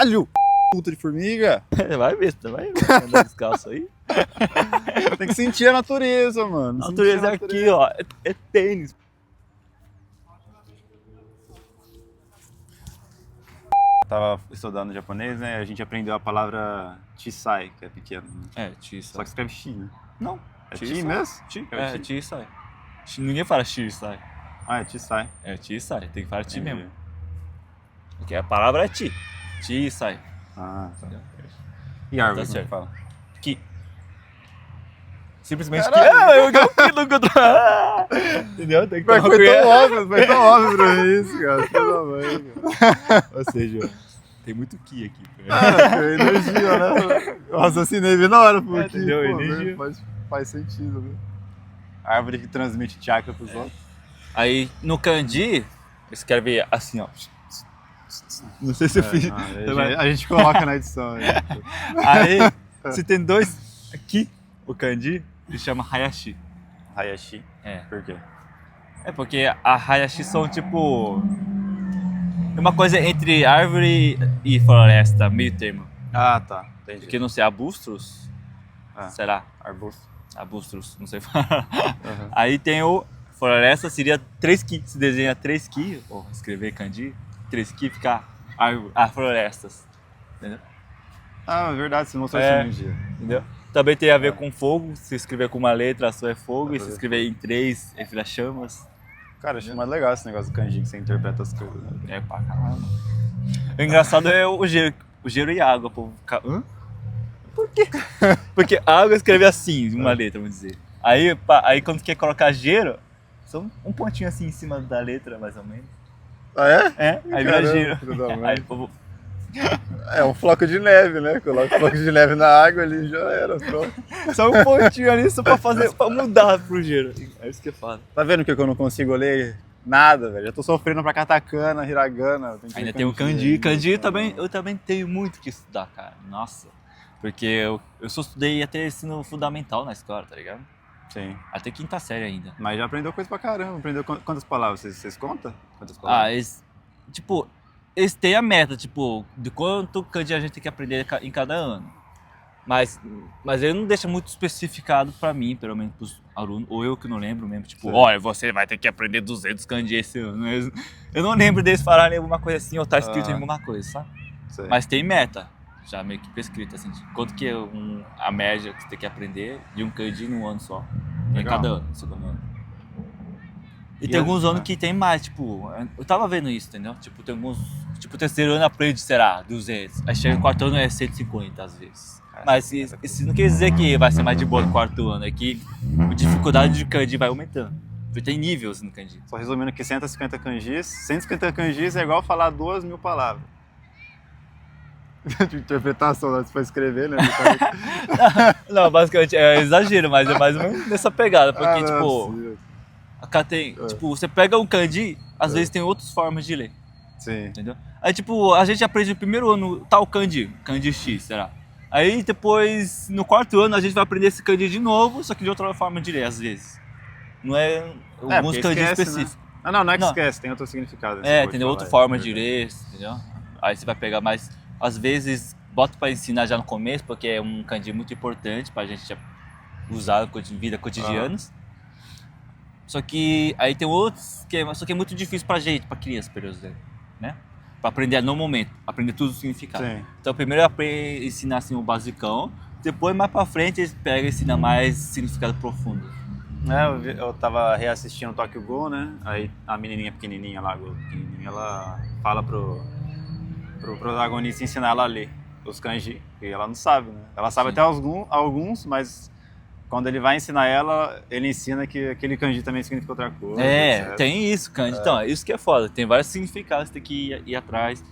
Caralho! Puta de formiga! Vai ver, você vai andar descalço aí. Tem que sentir a natureza, mano. A natureza é aqui, ó. É tênis. Tava estudando japonês, né? A gente aprendeu a palavra chisai, que é pequeno. Né? Chisai. Só que escreve chi, né? Não. É chi mesmo? Chisai. Ninguém fala chisai. Ah, é chisai. É chisai, tem que falar ti Entendi. mesmo. Porque a palavra é ti. Chisai. Ah, tá. Entendeu? E árvore, Tá como certo. fala? Ki. Simplesmente Caralho! que. Eu que não contra. Entendeu? Tem que Foi tomar cuidado. tão óbvio pra mim isso, cara. Filho da mãe, cara. Ou seja, tem muito ki aqui. Cara, energia, né? Eu raciocinei bem na hora, porque entendeu? pô, Energia. faz sentido, né? A árvore que transmite chakra pros outros. Aí no kanji, escreve assim, ó. Não sei se eu fiz. A gente coloca na edição. Aí, se tem dois aqui, o kanji, ele chama Hayashi. Hayashi. É. Por quê? É porque a Hayashi são tipo. Uma coisa entre árvore e floresta, meio termo. Ah, tá. Entendi. Porque não sei, arbustos? Será? Arbusto. Arbustos, não sei falar. Aí tem o floresta, seria 3 ki. Se desenha 3 ki, ou escrever kanji, 3 ki fica florestas. Entendeu? Ah, é verdade, você mostrou isso um dia. Entendeu? Também tem a ver com fogo, se escrever com uma letra, a sua é fogo, e se escrever em 3, vira chamas. Cara, achei mais legal esse negócio do kanji, que você interpreta as coisas. Né? É pra caramba. O engraçado é o gelo e a água, o povo fica. Hã? Por quê? Porque a água escreve assim, uma letra, vamos dizer. Aí quando quer colocar gelo, só um pontinho assim em cima da letra, mais ou menos. Ah, é? É, aí vira gelo. Filho da mãe. Aí o povo. É um floco de neve, né? Coloca um floco de neve na água ali já era, pronto. Só um pontinho ali só pra mudar pro gelo. É isso que eu falo. Tá vendo que eu não consigo ler nada, velho? Já tô sofrendo pra katakana, hiragana. Ainda tem o kanji. Kanji também, eu também tenho muito que estudar, cara. Nossa. Porque eu só estudei até ensino fundamental na escola, tá ligado? Sim. Até quinta série ainda. Mas já aprendeu coisa pra caramba. Aprendeu quantas palavras? Vocês contam? Quantas Ah, palavras? eles têm a meta, tipo, de quanto kanji a gente tem que aprender em cada ano. Mas ele não deixa muito especificado pra mim, pelo menos pros alunos, ou eu que não lembro mesmo, tipo, olha, você vai ter que aprender 200 kanji esse ano. Eu não lembro deles falarem alguma coisa assim, ou tá escrito em alguma coisa, sabe? Sei. Mas tem meta, já meio que prescrita, assim, de quanto que é a média que você tem que aprender de um kanji num ano só. Em Legal. cada ano, no segundo ano. E E tem alguns anos né? que tem mais, tipo, eu tava vendo isso, entendeu? Tipo, tem alguns, tipo, o terceiro ano aprende, será, 200. Aí chega o quarto ano é 150 às vezes. Mas isso não quer dizer que vai ser mais de boa no quarto ano, é que a dificuldade de kanji vai aumentando. Porque tem níveis no kanji. Só resumindo aqui, 150 kanjis. 150 kanjis é igual falar 2.000 palavras. De interpretação, né? Se for escrever, né? Não, basicamente é exagero, mas é mais ou menos nessa pegada. Porque, tipo, acá tem, tipo, você pega um kanji, às vezes tem outras formas de ler, Sim. entendeu? Aí, tipo, a gente aprende no primeiro ano tal kanji X, será? Aí depois, no quarto ano, a gente vai aprender esse kanji de novo, só que de outra forma de ler, às vezes. Não é alguns porque kanji esquece, específicos. Né? Não é que Não. esquece, tem outro significado. Tem outra forma de ler, entendeu? Aí você vai pegar mais, às vezes, bota pra ensinar já no começo, porque é um kanji muito importante pra gente usar em vida cotidianas. Só que aí tem outros só que é muito difícil pra gente, pra criança, por exemplo, né? Pra aprender no momento, aprender tudo o significado. Sim. Então primeiro ensinar assim o basicão, depois mais pra frente eles pegam e ensinam mais significado profundo. Eu tava reassistindo Tokyo Ghoul, né? Aí a menininha pequenininha lá, ela fala pro protagonista ensinar ela a ler os kanji, e ela não sabe, né? Ela sabe até alguns, mas quando ele vai ensinar ela, ele ensina que aquele kanji também significa outra coisa. etc. Tem isso, kanji. Então, é isso que é foda. Tem vários significados, você tem que ir atrás.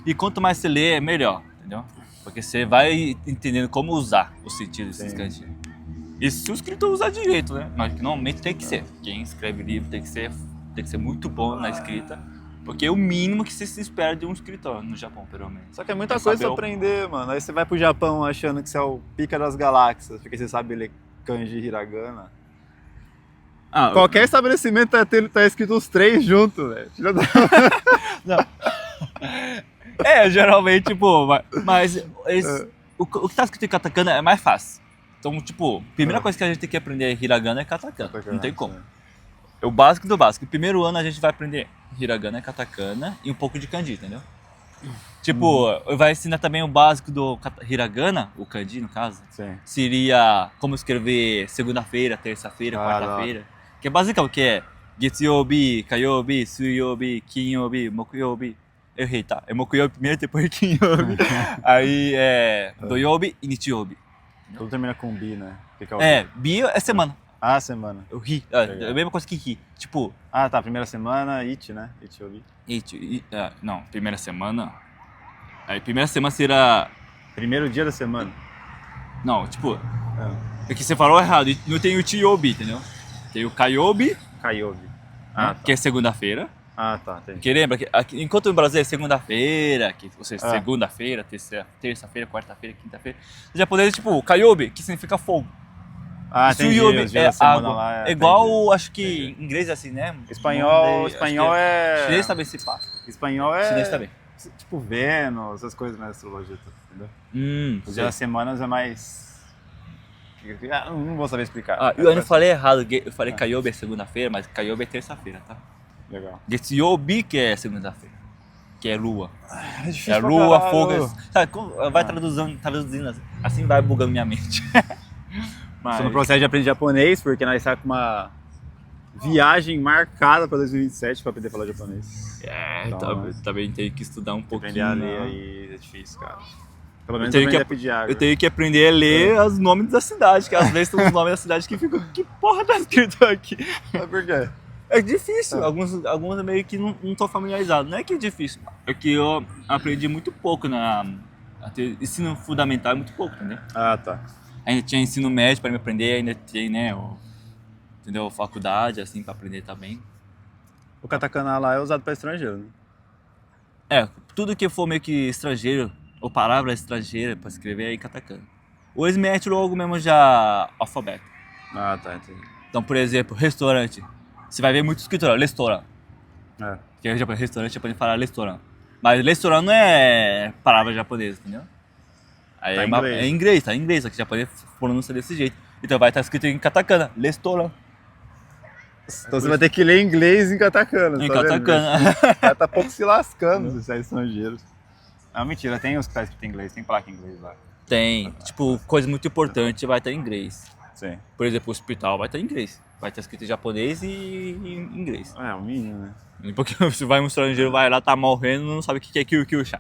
E quanto mais você lê, é melhor, entendeu? Porque você vai entendendo como usar o sentido desses kanji. E se o escritor usar direito, né? Mas normalmente tem que ser. Quem escreve livro tem que ser muito bom na escrita. Porque é o mínimo que se espera de um escritor no Japão, pelo menos. Só que é muita coisa pra aprender, mano. Aí você vai pro Japão achando que você é o pica das galáxias, porque você sabe ler kanji hiragana. Qualquer estabelecimento tá escrito os 3 juntos, velho. Não. Geralmente, tipo, mas o que tá escrito em katakana é mais fácil. Então, tipo, a primeira coisa que a gente tem que aprender hiragana é katakana. Não tem como. Sim. É o básico do básico. No primeiro ano a gente vai aprender hiragana, katakana e um pouco de kanji, entendeu? Tipo, vai ensinar também o básico do hiragana, o kanji no caso. Sim. Seria como escrever segunda-feira, terça-feira, quarta-feira. Que é basicamente o que é Getsuyobi, Kayobi, Suyobi, Kinyobi, Mokuyobi. Eu errei, tá? É Mokuyobi primeiro, depois Kinyobi. Aí é Doyobi e Nichiyobi. Tudo termina com bi, né? O que é o bi? Bi é semana. Ah, semana. Eu ri. É a mesma coisa que ri. Tipo, Ah, tá. Primeira semana, it, né? Ichiobi. não, primeira semana. Aí primeira semana será. Primeiro dia da semana. Não, tipo, É. é que você falou errado. Não tem o Chiyobi, entendeu? Tem o Kayobi, Kayobi. né, que é segunda-feira. Ah, tá. Entendi. Porque lembra que enquanto no Brasil é segunda-feira, ou seja, segunda-feira, terça-feira, quarta-feira, quinta-feira. No japonês é tipo Kayobi, que significa fogo. Ah, entendi. Suyobi Os dias é da semana água. lá, É igual, entendi. acho que em inglês é assim, né? Espanhol Monday, acho é... Chinês também se passa. Espanhol é... Chinês também. Tipo Vênus, essas coisas mais astrologia, entendeu? Os dias Sei. das semanas é mais... não vou saber explicar. Eu não falei errado, eu falei Kayobi é segunda-feira, mas Kayobi é terça-feira, tá? Legal. Getsuyobi que é segunda-feira, que é lua. É difícil É pra lua, caralho. fogo. Sabe, vai traduzindo assim vai bugando minha mente. Mas, Estou no processo de aprender japonês, porque nós estamos com uma viagem marcada para 2027 para aprender a falar japonês. Então, também tenho que estudar um pouquinho. Aprender a ler aí é difícil, cara. Pelo menos tenho aprender que- a pedir água. Eu tenho que aprender a ler os nomes da cidade, que às vezes tem uns nomes da cidade que ficam, que porra tá escrito aqui? Mas por quê? É difícil, alguns eu meio que não tô familiarizado. Não é que é difícil, é que eu aprendi muito pouco até ensino fundamental é muito pouco, entendeu? Ah, tá. Ainda tinha ensino médio para me aprender, ainda tem, né, entendeu? Faculdade, assim, para aprender também. O katakana lá é usado para estrangeiro, né? Tudo que for meio que estrangeiro, ou palavra estrangeira para escrever é em katakana. Ou eles metem logo mesmo já alfabeto. Ah, tá, entendi. Então, por exemplo, restaurante. Você vai ver muito escrito lá, restaurant. É. Que é restaurante, japonês fala restaurant. Mas restaurant não é palavra japonesa, entendeu? Aí Tá é, em inglês. é inglês, tá em inglês, só que japonês pronuncia desse jeito. Então vai estar escrito em katakana, restaurant. Então você vai ter que ler inglês em katakana. Em tá vendo? katakana. O cara tá pouco se lascando se é estrangeiro. Não, mentira, tem os que tá escrito em inglês, tem placa em inglês lá. Tem, tipo, coisa muito importante vai estar em inglês. Sim. Por exemplo, o hospital vai estar em inglês. Vai estar escrito em japonês e em inglês. É, o mínimo, né? Porque se vai um estrangeiro, vai lá, tá morrendo, não sabe o que é kyukyusha.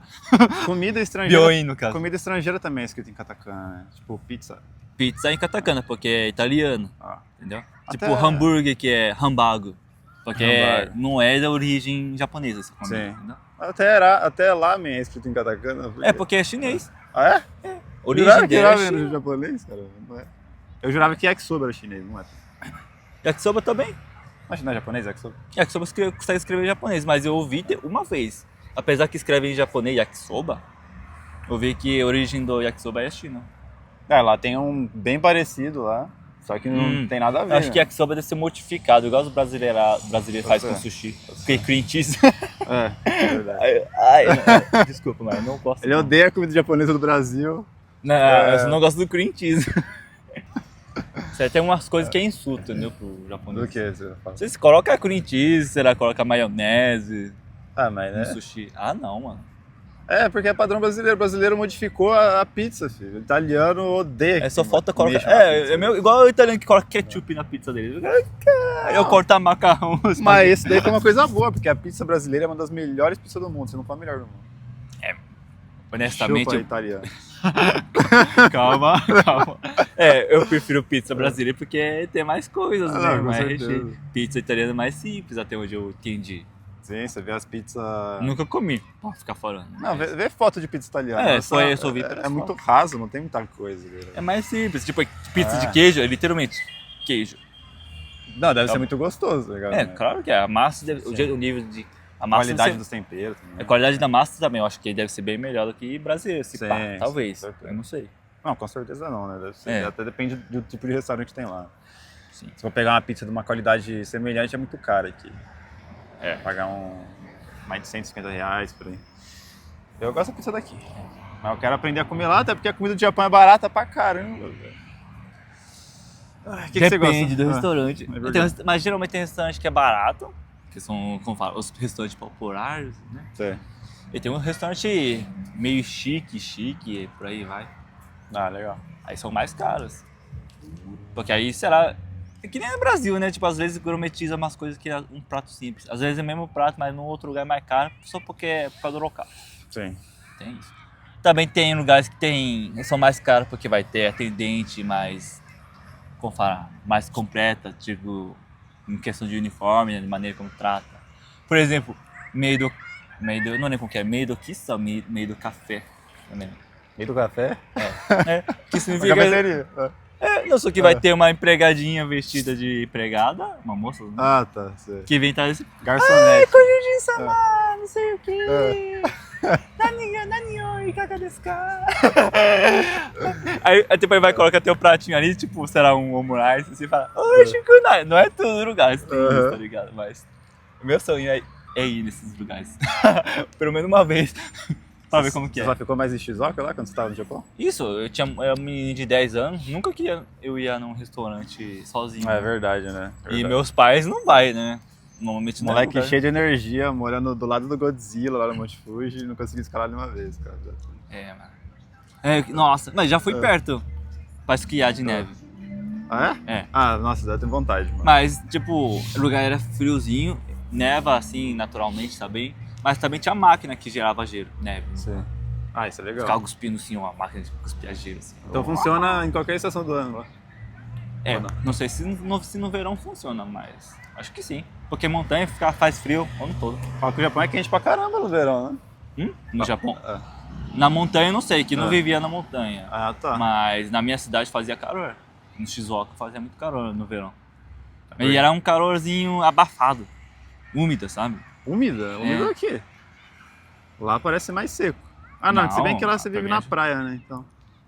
Comida estrangeira. Byoin, no caso. Comida estrangeira também é escrito em katakana, né? Tipo pizza. Pizza é em katakana, porque é italiano, Ah. entendeu? Até- Tipo hambúrguer, que é hambago. Porque Hamburger. não é da origem japonesa essa comida, Sim. entendeu? Até lamen é escrito em katakana. É porque é chinês. Ah, é? A origem Jurava que dela é ramen era China. japonês, cara. Não é. Eu jurava que yakisoba era chinês, não é? Yakisoba também. Mas não é japonês, yakisoba? Yakisoba consegue escrever em japonês, mas eu ouvi uma vez. Apesar que escreve em japonês yakisoba, eu vi que a origem do yakisoba é a China. É, lá tem um bem parecido lá, só que não tem nada a ver. Acho que né? yakisoba deve ser modificado, igual os brasileiros fazem com ser. sushi. Porque cream cheese. É verdade. Desculpa, mas eu não gosto. Ele odeia a comida japonesa do Brasil. Não, eu não gosto do cream cheese. Você tem umas coisas que é insulto, entendeu? Pro japonês. Do que você fala? Vocês colocam cream cheese, será coloca maionese Ah, mas no né? sushi? Ah, não, mano. É, porque é padrão brasileiro. O brasileiro modificou a pizza, filho. O italiano odeia. É só que falta colocar. mexa na pizza. Igual o italiano que coloca ketchup na pizza dele. Eu cortar macarrão. Mas esse daí foi uma coisa boa, porque a pizza brasileira é uma das melhores pizzas do mundo, se não for a melhor do mundo. honestamente, Chupa italiano. calma. Eu prefiro pizza brasileira porque tem mais coisas, né? com Mais certeza. recheio. Pizza italiana é mais simples, até onde eu entendi. Sim, você vê as pizzas... Nunca comi, pra ficar falando. Não, vê foto de pizza italiana. É, Essa- eu só vi pelas É muito fotos. raso, não tem muita coisa. Cara. É mais simples, tipo, pizza de queijo é literalmente queijo. Não, deve ser muito gostoso, tá ligado? É, claro que é. A massa, o nível de... A A massa qualidade deve dos temperos também. ser, a qualidade da massa também, eu acho que deve ser bem melhor do que brasileiro, se Sim, pá, sim, talvez, com certeza. eu não sei. Não, com certeza não, né? Deve ser, É. até depende do tipo de restaurante que tem lá. Sim. Se for pegar uma pizza de uma qualidade semelhante, é muito caro aqui. É. Pagar mais de R$150 por aí. Eu gosto da pizza daqui. Mas eu quero aprender a comer lá, até porque a comida do Japão é barata pra caramba, velho. O que você gosta? Depende do restaurante. verdade. Mas geralmente tem restaurante que é barato, que são, como fala, os restaurantes populares, né? Sei. E tem um restaurante meio chique, por aí vai. Ah, legal. Aí são mais caros. Porque aí, será... É que nem no Brasil, né? Tipo, às vezes gourmetiza umas coisas que é um prato simples. Às vezes é o mesmo prato, mas num outro lugar é mais caro, só porque é por causa do local. Sim. Tem isso. Também tem lugares que são mais caros porque vai ter atendente mais, como falar, mais completa, tipo, em questão de uniforme, né, de maneira como trata. Por exemplo, não lembro como que é, meio do café. Também. E do café? Que Uma significa... cafeteria. não, só que vai ter uma empregadinha vestida de empregada, uma moça, né, Ah, tá. Sei. que vem trazer assim, Garçonete. Kojujin-sama, não sei o que. Nani, kaka desu ka? Aí tipo, ele vai colocar teu pratinho ali, tipo, será um omurai, assim, e fala, oi, Shikunai. Não é todo lugar, tem isso, tá ligado? Mas o meu sonho é ir nesses lugares. Pelo menos uma vez, pra ver como que Você é. só ficou mais em Shizuoka lá quando você tava no Japão? Isso, eu um menino de 10 anos, nunca que eu ia num restaurante sozinho. É verdade, né? E meus pais não vai, né? Normalmente não. Moleque cheio de energia, morando do lado do Godzilla, lá no Monte Fuji, não consegui escalar nenhuma vez, cara. Mano. Nossa, mas já fui perto pra esquiar de neve. Ah, é? É. Ah, nossa, eu tenho vontade, mano. Mas, tipo, o lugar era friozinho, neva assim, naturalmente, sabe? Mas também tinha máquina que gerava gelo, neve. Sim. Ah, isso é legal. Ficava cuspindo assim, uma máquina de cuspir gelo assim. Então funciona em qualquer estação do ano lá. Ou Não sei se no verão funciona, mas acho que sim. Porque montanha faz frio o ano todo. Fala que o Japão é quente pra caramba no verão, né? No Japão? É. Na montanha eu não sei, que não vivia na montanha. Ah, tá. Mas na minha cidade fazia calor. No Shizuoka fazia muito calor no verão. E era um calorzinho abafado. Úmido, sabe? Úmida? Úmida aqui. Lá parece mais seco. Ah, não, se bem que lá você vive na praia, né? Então.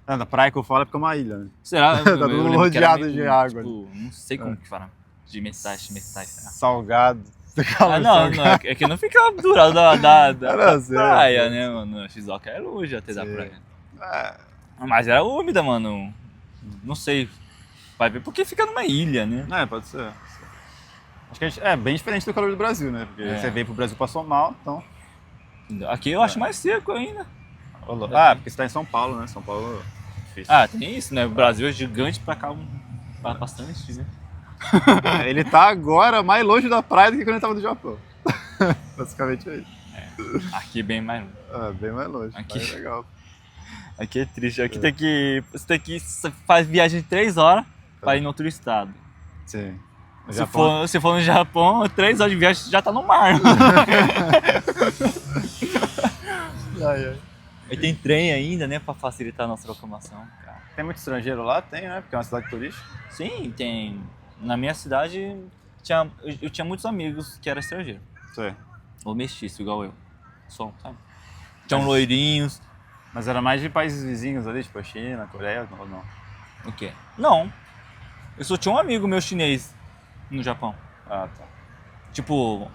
Na praia que eu falo é porque é uma ilha, né? Será? Tá todo mundo rodeado de água. Tipo, não sei como que fala. De metais, será? Salgado. Não, é que não fica durado da Não, praia, né, mano? Shizuoka é longe até da praia. Mas era úmida, mano. Não sei. Vai ver porque fica numa ilha, né? Pode ser. Acho que é bem diferente do calor do Brasil, né? Porque você veio pro Brasil passou mal, então. Aqui eu acho mais seco ainda. Porque você tá em São Paulo, né? São Paulo é difícil. Tem isso, né? O Brasil é gigante pra cá, bastante, né? Ele tá agora mais longe da praia do que quando ele tava no Japão. Basicamente é isso. Aqui é bem mais longe. Bem mais longe. Aqui É legal. Aqui é triste. Aqui você faz viagem de 3 horas pra ir em outro estado. Sim. Se for no Japão, 3 horas de viagem você já tá no mar. E tem trem ainda, né, pra facilitar a nossa locomoção. Cara. Tem muito estrangeiro lá? Tem, né? Porque é uma cidade turística. Sim, tem. Na minha cidade, eu tinha muitos amigos que eram estrangeiros. Sim. Ou mestiço, igual eu. Som, sabe? Tinham loirinhos. Mas era mais de países vizinhos ali, tipo a China, a Coreia, ou não? O quê? Não. Eu só tinha um amigo meu chinês no Japão. Ah, tá. Tipo,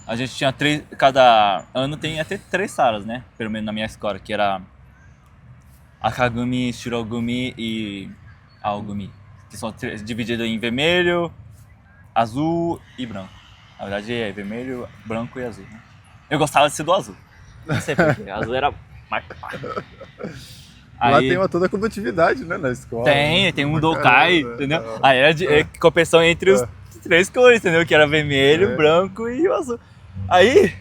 a gente tinha 3... Cada ano tem até 3 salas, né? Pelo menos na minha escola, que era Akagumi, Shirogumi e Aogumi. Que são divididos em vermelho, azul e branco. Na verdade é vermelho, branco e azul, né? Eu gostava de ser do azul. Não sei porquê, azul era mais fácil. Lá tem uma toda competitividade, né, na escola. Tem um Dokai, entendeu? Aí era competição entre os 3 cores, entendeu? Que era vermelho, branco e o azul. Aí,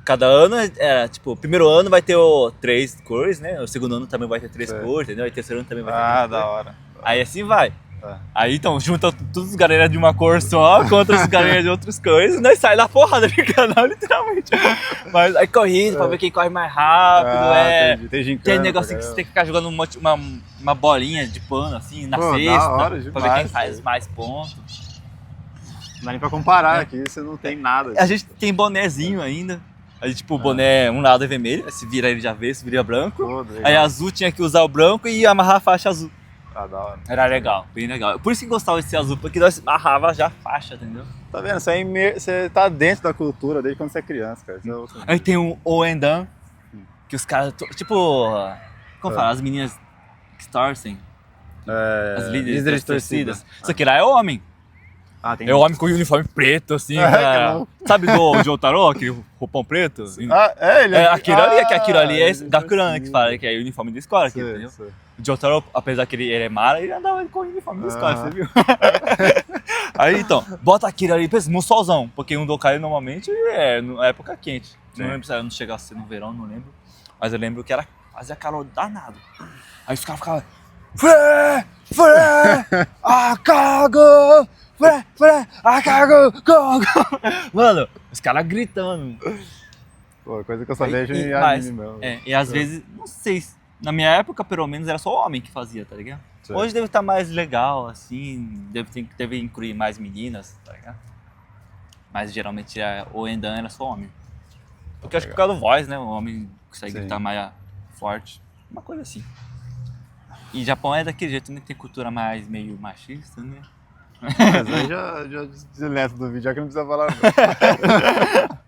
cada ano era, tipo, o primeiro ano vai ter 3 cores, né? O segundo ano também vai ter 3 cores, entendeu? Aí o terceiro ano também vai ter 3 cores. Da hora. Aí assim vai. Aí então, junta todos os galera de uma cor só contra os galera de outras cores e nós sai da porrada de canal, literalmente. Mas aí corrida pra ver quem corre mais rápido, tem negócio que você tem que ficar jogando uma bolinha de pano assim na cesta pra ver quem faz mais pontos. Não dá nem pra comparar aqui, você não tem nada. A gente tem bonezinho ainda. Aí tipo, o boné, um lado é vermelho, se vira ele já vê, se vira branco. Aí azul tinha que usar o branco e amarrar a faixa azul. Ah, da hora. Era legal, bem legal. Por isso que gostava desse azul, porque nós amarrava já a faixa, entendeu? Tá vendo? Você tá dentro da cultura desde quando você é criança, cara. Isso é outro- Aí tem o Oendan, que os caras, tipo, como fala, as meninas que torcem, as líderes das torcidas. Isso aqui lá é homem. Ah, tem É o homem com o uniforme preto, assim, É, cara. que louco. Sabe do Jotaro, aquele roupão preto? Ah, ele É, aquilo ali, que aquilo ali é ele da Kurana, assim. que fala, que é o uniforme da escola, aqui, Sei, entendeu? sei. O Jotaro, apesar que ele é mara, ele andava com o uniforme da escola, Aham. você viu? Aí, então, bota aquilo ali, pensa, no solzão, porque um Dokkai normalmente é na época quente. Sim. Não lembro se não chegava a ser no verão, não lembro. Mas eu lembro que fazia calor danado. Aí os caras ficavam... Akago! Akago! Mano, os caras gritando. Pô, coisa que eu só vejo em Mas, anime mesmo. e às vezes, não sei, na minha época pelo menos era só homem que fazia, tá ligado? Sim. Hoje deve estar mais legal, assim, deve incluir mais meninas, tá ligado? Mas geralmente o Endan era só homem. Porque eu acho que por causa do voz, né? O homem consegue Sim. gritar mais forte. Uma coisa assim. E Japão é daquele jeito, né? Tem cultura mais meio machista, né? Mas aí já deleto do vídeo, já que não precisa falar. Não.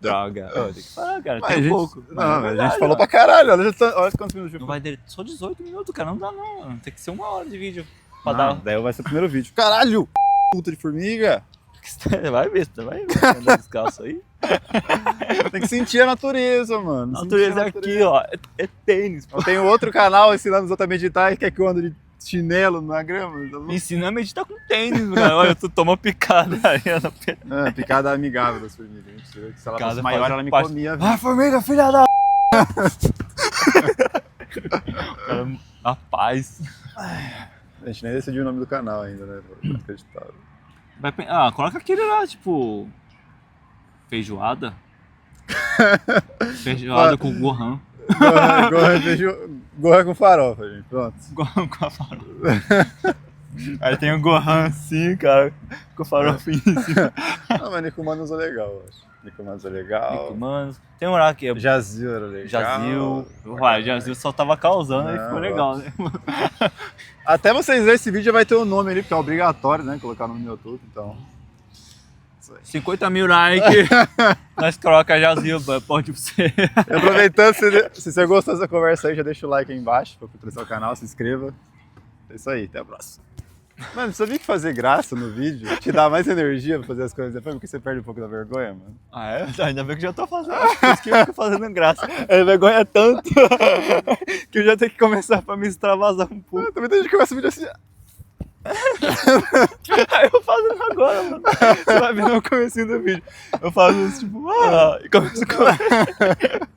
Droga. Tem que falar, cara. Mas Tem a gente, pouco. Não, Mas é mas a verdade, gente falou ó. pra caralho. Olha quantos minutos. Não vai ter só 18 minutos, cara. Não dá não. Tem que ser 1 hora de vídeo. Pra Não, dar... daí vai ser o primeiro vídeo. Caralho! Puta de formiga! Vai ver, você vai ver. Andar descalço aí. Tem que sentir a natureza, mano. A natureza é aqui, ó. É tênis. Eu tenho outro canal ensinando os outros a meditar e quer que eu ande de chinelo na grama. Tá louco? Ensina a meditar com tênis, cara. Olha, tu toma picada aí. É, picada amigável das formigas. Mentira, que se ela Picada fosse maior, faz ela me parte. comia. Ah, formiga, filha da... Cara, a paz. A gente nem decidiu o nome do canal ainda, né? Inacreditável. Coloca aquele lá, tipo... Feijoada. Feijoada com Gohan. Gohan com farofa, gente. Pronto. Gohan com a farofa. Aí tem o Gohan assim, cara, com a farofinha em cima. Não, mas Nikumanos é legal, eu acho. Nikumanos é legal. Mano, tem um lá que é Jazil era legal. Jazil. Uai, Jazil só tava causando, aí Não, ficou legal, né? Até vocês verem esse vídeo já vai ter o nome ali, porque é obrigatório, né? Colocar o nome no YouTube, então. 50 mil likes, nós coloca Jazil, pode ser. E aproveitando, se você gostou dessa conversa aí, já deixa o like aí embaixo pra fortalecer o canal, se inscreva. É isso aí, até a próxima. Mano, você sabia que fazer graça no vídeo te dá mais energia pra fazer as coisas depois, porque você perde um pouco da vergonha, mano? Ah, é? Ainda bem que eu já tô fazendo. Por isso que eu fico fazendo graça. É vergonha tanto que eu já tenho que começar pra me extravasar um pouco. Também tem gente que começa o vídeo assim. Aí eu fazendo agora, mano. Você vai ver no comecinho do vídeo. Eu faço isso, tipo, e começo a